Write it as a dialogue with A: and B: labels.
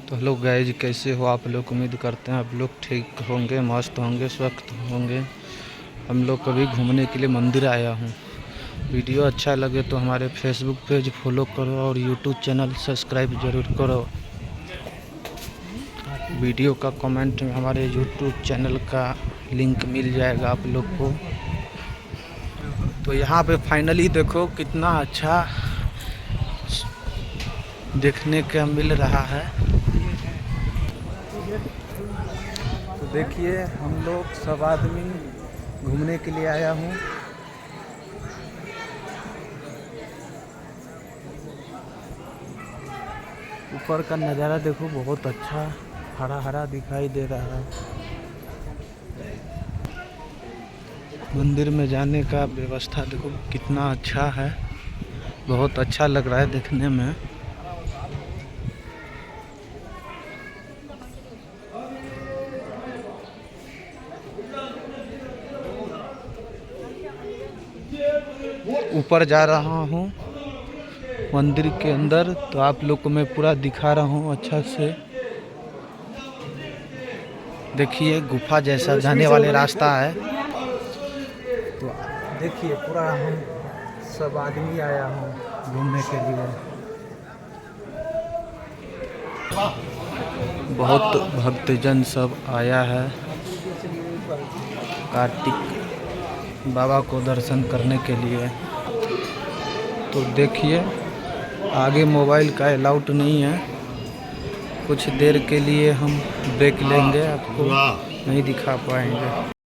A: तो hello guys, कैसे हो आप लोग। उम्मीद करते हैं आप लोग ठीक होंगे, मस्त होंगे, स्वस्थ होंगे। हम लोग कभी घूमने के लिए मंदिर आया हूँ। वीडियो अच्छा लगे तो हमारे फेसबुक पेज फॉलो करो और यूट्यूब चैनल सब्सक्राइब ज़रूर करो। वीडियो का कमेंट में हमारे यूट्यूब चैनल का लिंक मिल जाएगा आप लोग को। तो यहाँ पे फाइनली देखो कितना अच्छा देखने का मिल रहा है। तो देखिए, हम लोग सब आदमी घूमने के लिए आया हूँ। ऊपर का नज़ारा देखो, बहुत अच्छा हरा हरा दिखाई दे रहा है। मंदिर में जाने का व्यवस्था देखो कितना अच्छा है, बहुत अच्छा लग रहा है देखने में। ऊपर जा रहा हूँ मंदिर के अंदर, तो आप लोग को मैं पूरा दिखा रहा हूँ अच्छा से। देखिए गुफा जैसा जाने वाले रास्ता है। तो देखिए पूरा हम सब आदमी आया हूँ घूमने के लिए। बहुत भक्तजन सब आया है कार्तिक बाबा को दर्शन करने के लिए। तो देखिए आगे मोबाइल का अलाउड नहीं है, कुछ देर के लिए हम ब्रेक लेंगे, आपको नहीं दिखा पाएंगे।